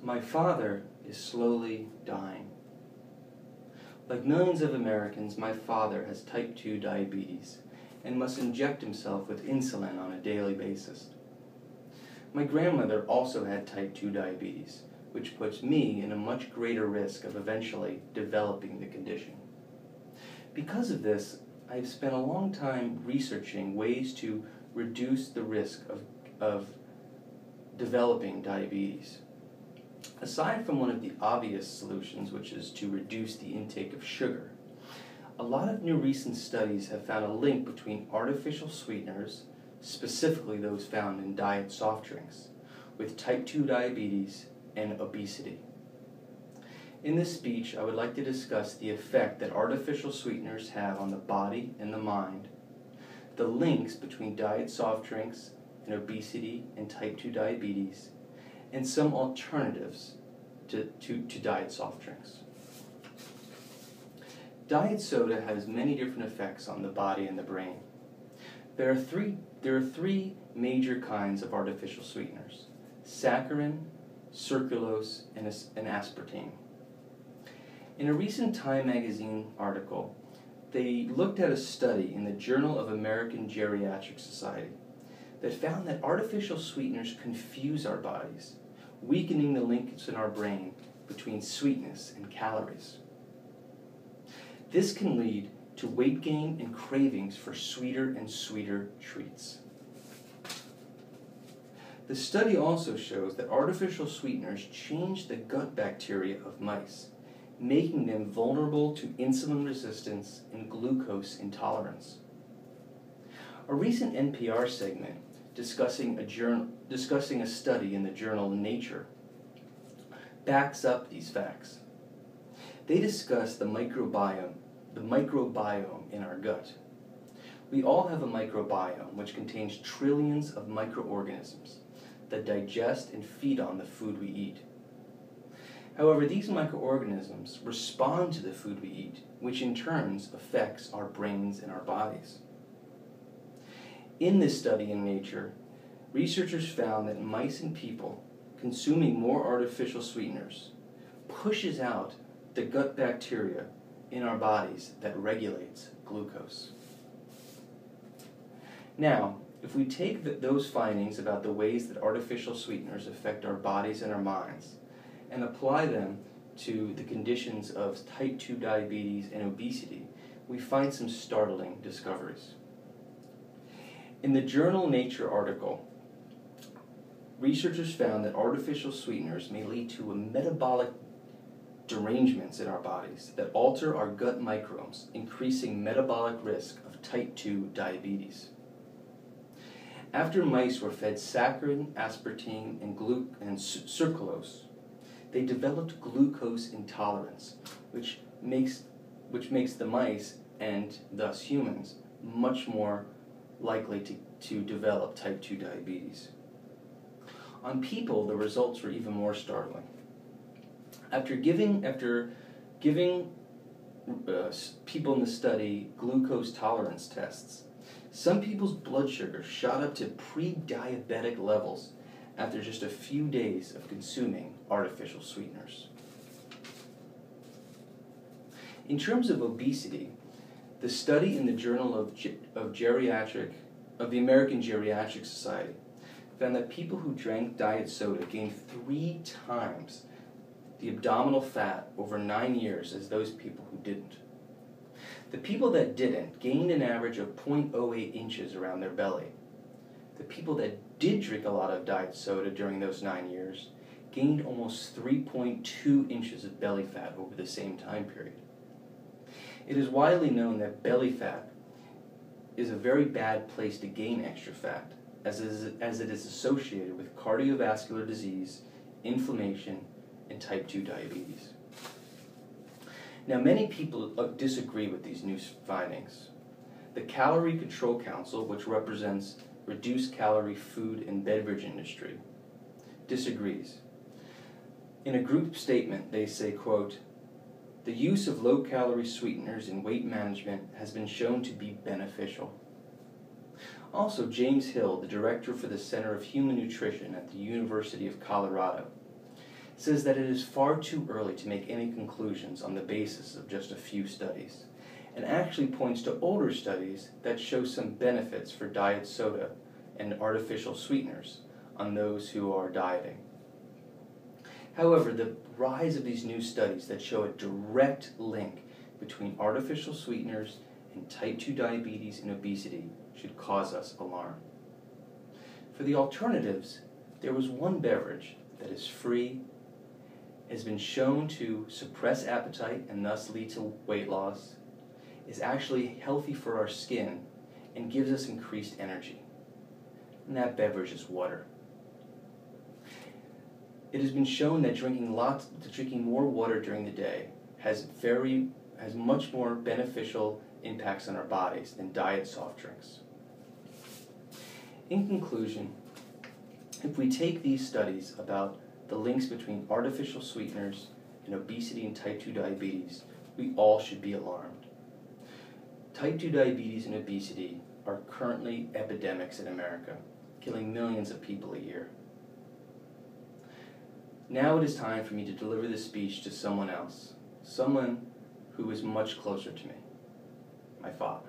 My father is slowly dying. Like millions of Americans, my father has type 2 diabetes and must inject himself with insulin on a daily basis. My grandmother also had type 2 diabetes, which puts me in a much greater risk of eventually developing the condition. Because of this, I have spent a long time researching ways to reduce the risk of developing diabetes. Aside from one of the obvious solutions, which is to reduce the intake of sugar, a lot of new recent studies have found a link between artificial sweeteners, specifically those found in diet soft drinks, with type 2 diabetes and obesity. In this speech, I would like to discuss the effect that artificial sweeteners have on the body and the mind, the links between diet soft drinks and obesity and type 2 diabetes, and some alternatives to diet soft drinks. Diet soda has many different effects on the body and the brain. There are three major kinds of artificial sweeteners: saccharin, sucralose, and aspartame. In a recent Time magazine article, they looked at a study in the Journal of American Geriatric Society that found that artificial sweeteners confuse our bodies, weakening the linkage in our brain between sweetness and calories. This can lead to weight gain and cravings for sweeter and sweeter treats. The study also shows that artificial sweeteners change the gut bacteria of mice, making them vulnerable to insulin resistance and glucose intolerance. A recent NPR segment discussing a study in the journal Nature backs up these facts. They discuss the microbiome in our gut. We all have a microbiome which contains trillions of microorganisms that digest and feed on the food we eat. However, these microorganisms respond to the food we eat, which in turn affects our brains and our bodies. In this study in Nature, researchers found that mice and people consuming more artificial sweeteners pushes out the gut bacteria in our bodies that regulates glucose. Now, if we take those findings about the ways that artificial sweeteners affect our bodies and our minds and apply them to the conditions of type 2 diabetes and obesity, we find some startling discoveries. In the journal Nature article, researchers found that artificial sweeteners may lead to metabolic derangements in our bodies that alter our gut microbes, increasing metabolic risk of type 2 diabetes. After mice were fed saccharin, aspartame, and sucralose, they developed glucose intolerance, which makes the mice, and thus humans, much more likely to develop type 2 diabetes. On people, the results were even more startling. After giving people in the study glucose tolerance tests, some people's blood sugar shot up to pre-diabetic levels after just a few days of consuming artificial sweeteners. In terms of obesity, the study in the Journal of the American Geriatric Society found that people who drank diet soda gained 3 times the abdominal fat over 9 years as those people who didn't. The people that didn't gained an average of 0.08 inches around their belly. The people that did drink a lot of diet soda during those 9 years gained almost 3.2 inches of belly fat over the same time period. It is widely known that belly fat is a very bad place to gain extra fat, as it is associated with cardiovascular disease, inflammation, and type 2 diabetes. Now, many people disagree with these new findings. The Calorie Control Council, which represents reduced calorie food and beverage industry, disagrees. In a group statement, they say, quote, "The use of low-calorie sweeteners in weight management has been shown to be beneficial." Also, James Hill, the director for the Center of Human Nutrition at the University of Colorado, says that it is far too early to make any conclusions on the basis of just a few studies, and actually points to older studies that show some benefits for diet soda and artificial sweeteners on those who are dieting. However, the rise of these new studies that show a direct link between artificial sweeteners and type 2 diabetes and obesity should cause us alarm. For the alternatives, there was one beverage that is free, has been shown to suppress appetite and thus lead to weight loss, is actually healthy for our skin, and gives us increased energy. And that beverage is water. It has been shown that drinking more water during the day has much more beneficial impacts on our bodies than diet soft drinks. In conclusion, if we take these studies about the links between artificial sweeteners and obesity and type 2 diabetes, we all should be alarmed. Type 2 diabetes and obesity are currently epidemics in America, killing millions of people a year. Now it is time for me to deliver this speech to someone else, someone who is much closer to me, my father.